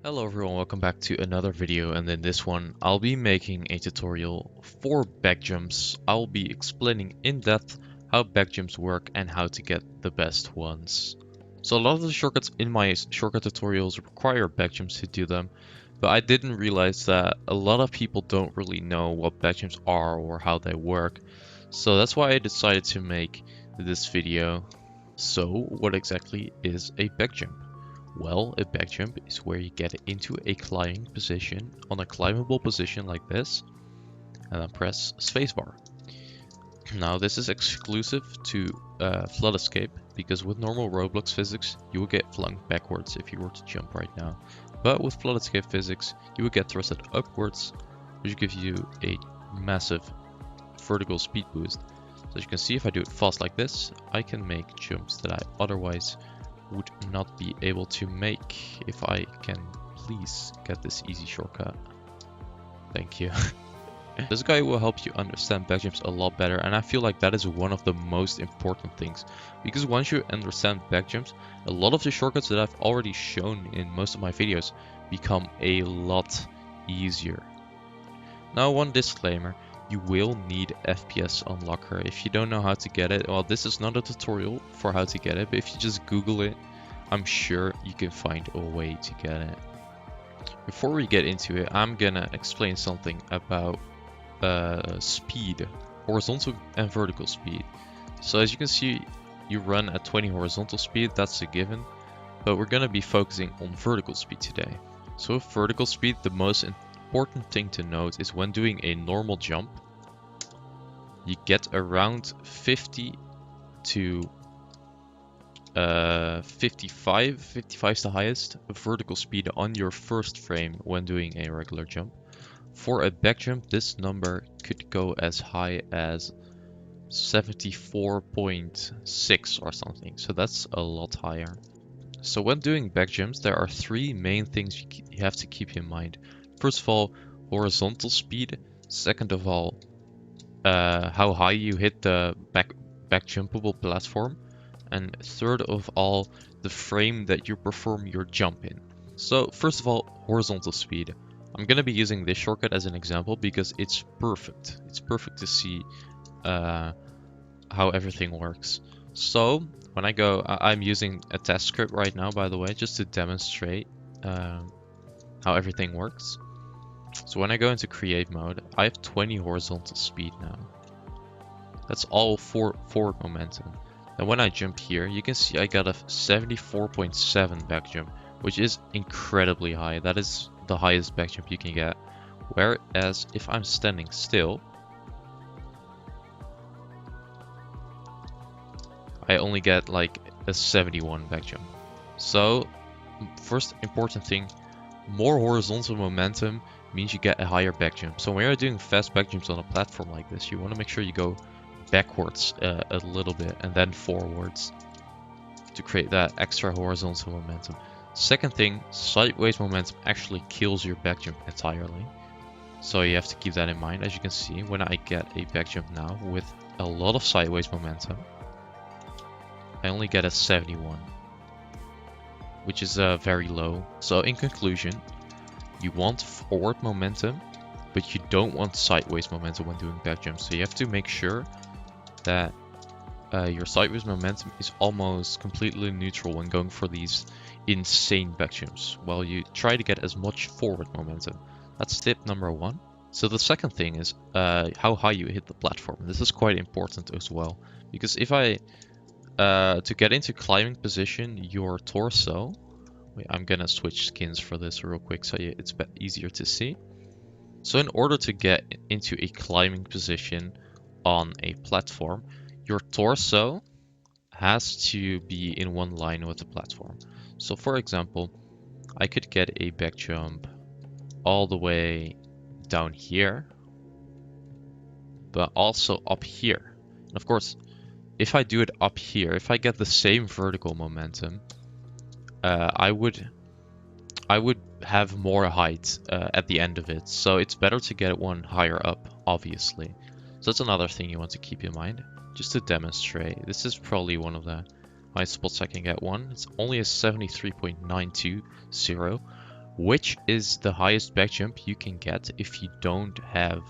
Hello everyone, welcome back to another video, and in this one I'll be making a tutorial for backjumps. I'll be explaining in depth how backjumps work and how to get the best ones. So a lot of the shortcuts in my shortcut tutorials require backjumps to do them, but I didn't realize that a lot of people don't really know what backjumps are or how they work. So that's why I decided to make this video. So what exactly is a backjump? Well, a backjump is where you get into a climbing position on a climbable position like this, and then press spacebar. Now this is exclusive to Flood Escape, because with normal Roblox physics you would get flung backwards if you were to jump right now. But with Flood Escape physics you would get thrusted upwards, which gives you a massive vertical speed boost. So as you can see, if I do it fast like this, I can make jumps that I otherwise would not be able to make. If I can please get this easy shortcut. Thank you. This guy will help you understand backjumps a lot better, and I feel like that is one of the most important things, because once you understand backjumps, a lot of the shortcuts that I've already shown in most of my videos become a lot easier. Now, one disclaimer: you will need FPS Unlocker. If you don't know how to get it, well, this is not a tutorial for how to get it, but if you just Google it, I'm sure you can find a way to get it. Before we get into it, I'm gonna explain something about speed, horizontal and vertical speed. So as you can see, you run at 20 horizontal speed, that's a given, but we're gonna be focusing on vertical speed today. So with vertical speed, the most important thing to note is when doing a normal jump, you get around 50 to 55 is the highest vertical speed on your first frame when doing a regular jump. For a back jump, this number could go as high as 74.6 or something, so that's a lot higher. So when doing back jumps, there are three main things you have to keep in mind. First of all, horizontal speed. Second of all, how high you hit the back jumpable platform. And third of all, the frame that you perform your jump in. So first of all, horizontal speed. I'm going to be using this shortcut as an example because it's perfect. It's perfect to see how everything works. So when I go, I'm using a test script right now, by the way, just to demonstrate how everything works. So when I go into create mode, I have 20 horizontal speed now. That's all for forward momentum. And when I jump here, you can see I got a 74.7 back jump, which is incredibly high. That is the highest back jump you can get. Whereas if I'm standing still, I only get like a 71 back jump. So first important thing, more horizontal momentum means you get a higher back jump. So when you're doing fast back jumps on a platform like this, you want to make sure you go backwards a little bit and then forwards to create that extra horizontal momentum. Second thing, sideways momentum actually kills your back jump entirely. So you have to keep that in mind. As you can see, when I get a back jump now with a lot of sideways momentum, I only get a 71, which is very low. So in conclusion, you want forward momentum, but you don't want sideways momentum when doing back jumps. So you have to make sure that your sideways momentum is almost completely neutral when going for these insane back jumps, while you try to get as much forward momentum. That's tip number one. So the second thing is how high you hit the platform. This is quite important as well, because if I to get into climbing position, your torso. Wait, I'm gonna switch skins for this real quick so it's a bit easier to see. So in order to get into a climbing position on a platform, your torso has to be in one line with the platform. So for example, I could get a back jump all the way down here, but also up here. And of course, if I do it up here, if I get the same vertical momentum, I would have more height at the end of it. So it's better to get one higher up, obviously. So that's another thing you want to keep in mind, just to demonstrate. This is probably one of the highest spots I can get one. It's only a 73.920, which is the highest back jump you can get if you don't have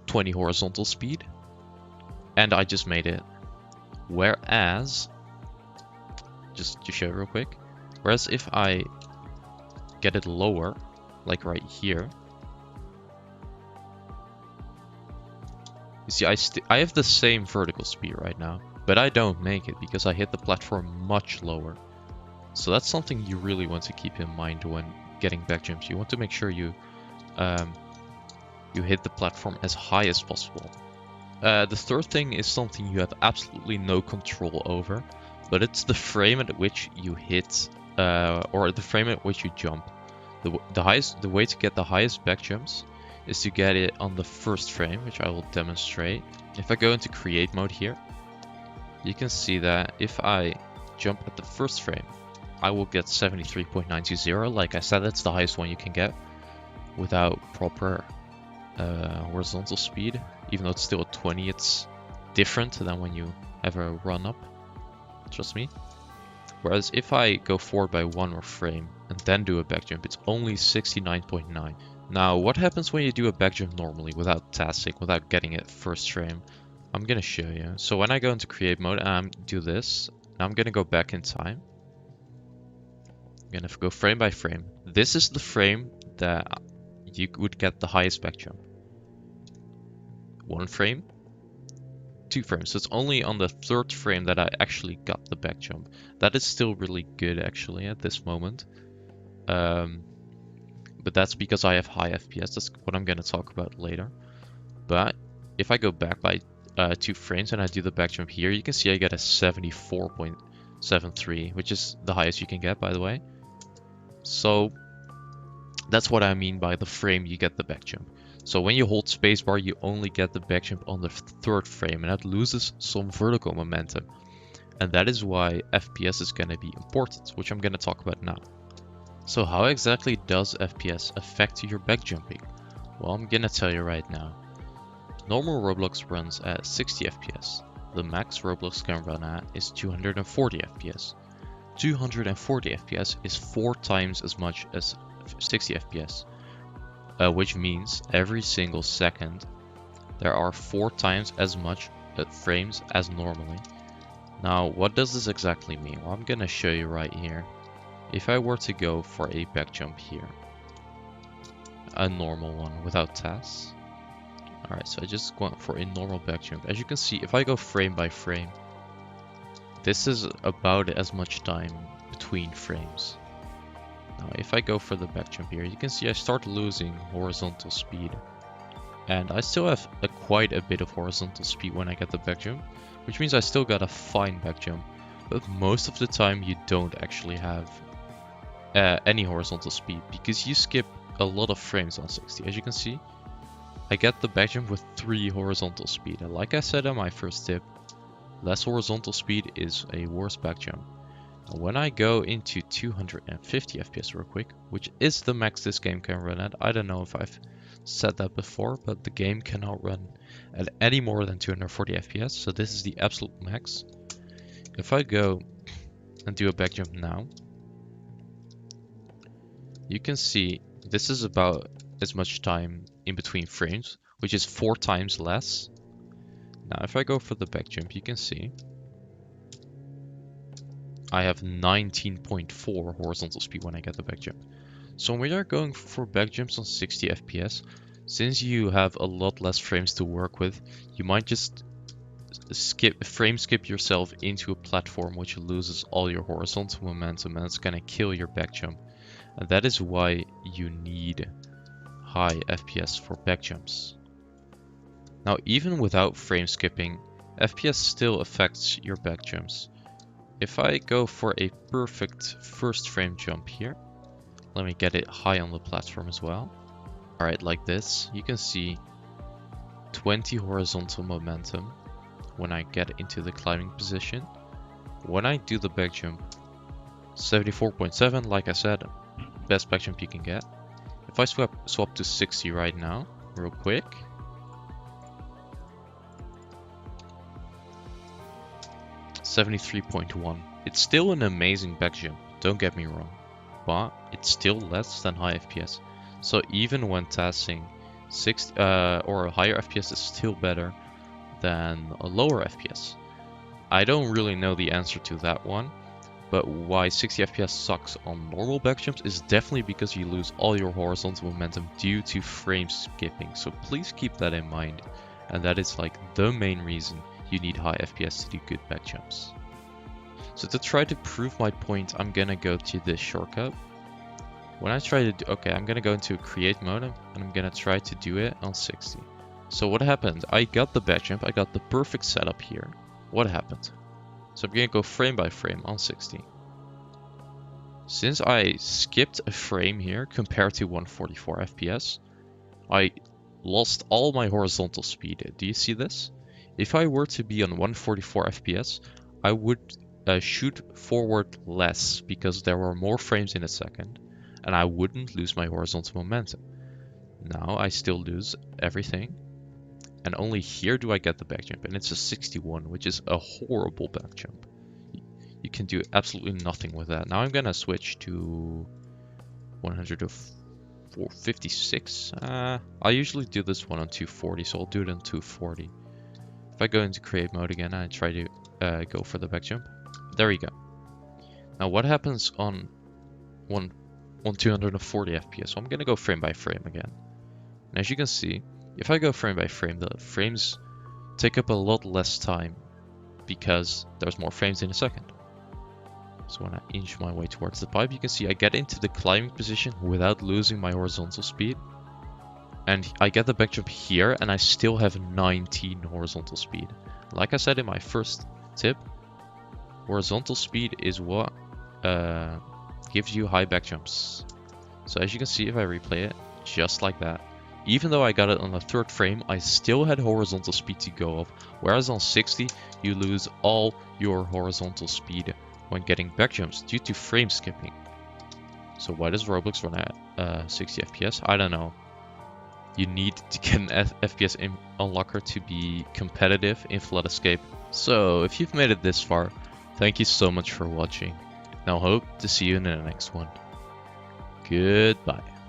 20 horizontal speed. And I just made it. Whereas, just to show real quick, whereas if I get it lower, like right here, you see I have the same vertical speed right now, but I don't make it because I hit the platform much lower. So that's something you really want to keep in mind when getting back jumps. You want to make sure you hit the platform as high as possible. The third thing is something you have absolutely no control over, but it's the frame at which you hit, or the frame at which you jump. The way to get the highest back jumps is to get it on the first frame, which I will demonstrate. If I go into create mode here, you can see that if I jump at the first frame, I will get 73.920. Like I said, that's the highest one you can get without proper horizontal speed. Even though it's still at 20, it's different than when you have a run up, trust me. Whereas if I go forward by one more frame and then do a back jump, it's only 69.9. Now, what happens when you do a back jump normally without tassing, without getting it first frame? I'm gonna show you. So when I go into create mode and I do this, now I'm gonna go back in time. I'm gonna go frame by frame. This is the frame that you would get the highest back jump. 1 frame, 2 frames. So it's only on the 3rd frame that I actually got the back jump. That is still really good actually at this moment. But that's because I have high FPS. That's what I'm going to talk about later. But if I go back by 2 frames and I do the back jump here, you can see I get a 74.73, which is the highest you can get, by the way. So that's what I mean by the frame you get the back jump. So when you hold spacebar, you only get the back jump on the 3rd frame, and that loses some vertical momentum. And that is why FPS is going to be important, which I'm going to talk about now. So how exactly does FPS affect your back jumping? Well, I'm going to tell you right now. Normal Roblox runs at 60 FPS. The max Roblox can run at is 240 FPS. 240 FPS is 4 times as much as 60 FPS. Which means every single second there are 4 times as much frames as normally. Now, what does this exactly mean? Well, I'm gonna show you right here. If I were to go for a back jump here, a normal one without TASS. Alright, so I just went for a normal back jump. As you can see, if I go frame by frame, this is about as much time between frames. Now, if I go for the back jump here, you can see I start losing horizontal speed. And I still have quite a bit of horizontal speed when I get the back jump, which means I still got a fine back jump. But most of the time you don't actually have any horizontal speed because you skip a lot of frames on 60. As you can see, I get the back jump with 3 horizontal speed. And like I said in my first tip, less horizontal speed is a worse back jump. When I go into 250 FPS real quick, which is the max this game can run at, I don't know if I've said that before, but the game cannot run at any more than 240 FPS, so this is the absolute max. If I go and do a back jump now, you can see this is about as much time in between frames, which is 4 times less. Now if I go for the back jump, you can see I have 19.4 horizontal speed when I get the back jump. So when we are going for back jumps on 60 FPS, since you have a lot less frames to work with, you might just frame skip yourself into a platform which loses all your horizontal momentum, and it's gonna kill your back jump. And that is why you need high FPS for back jumps. Now, even without frame skipping, FPS still affects your back jumps. If I go for a perfect first frame jump here, let me get it high on the platform as well. Alright, like this, you can see 20 horizontal momentum when I get into the climbing position. When I do the back jump, 74.7, like I said, best back jump you can get. If I swap to 60 right now, real quick, .73. It's still an amazing back jump, don't get me wrong. but it's still less than high FPS. So even when tassing 60 or a higher FPS is still better than a lower FPS. I don't really know the answer to that one, but why 60 FPS sucks on normal backjumps is definitely because you lose all your horizontal momentum due to frame skipping. So please keep that in mind, and that is like the main reason you need high FPS to do good backjumps. So to try to prove my point, I'm gonna go to this shortcut. When I try to do, okay, I'm gonna go into create mode and I'm gonna try to do it on 60. So what happened? I got the backjump, I got the perfect setup here. What happened? So I'm gonna go frame by frame on 60. Since I skipped a frame here compared to 144 FPS, I lost all my horizontal speed. Do you see this? If I were to be on 144 FPS, I would shoot forward less because there were more frames in a second, and I wouldn't lose my horizontal momentum. Now I still lose everything, and only here do I get the backjump, and it's a 61, which is a horrible backjump. You can do absolutely nothing with that. Now I'm gonna switch to 100 to 456. I usually do this one on 240, so I'll do it on 240. If I go into create mode again, I try to go for the backjump. There you go. Now what happens on 240 FPS? So I'm gonna go frame by frame again. And as you can see, if I go frame by frame, the frames take up a lot less time because there's more frames in a second. So when I inch my way towards the pipe, you can see I get into the climbing position without losing my horizontal speed. And I get the backjump here, and I still have 19 horizontal speed. Like I said in my first tip, horizontal speed is what gives you high backjumps. So as you can see, if I replay it, just like that, even though I got it on the third frame, I still had horizontal speed to go up. Whereas on 60, you lose all your horizontal speed when getting backjumps due to frame skipping. So why does Roblox run at 60 FPS? I don't know. You need to get an FPS unlocker to be competitive in Flood Escape. So if you've made it this far, thank you so much for watching. Now hope to see you in the next one. Goodbye.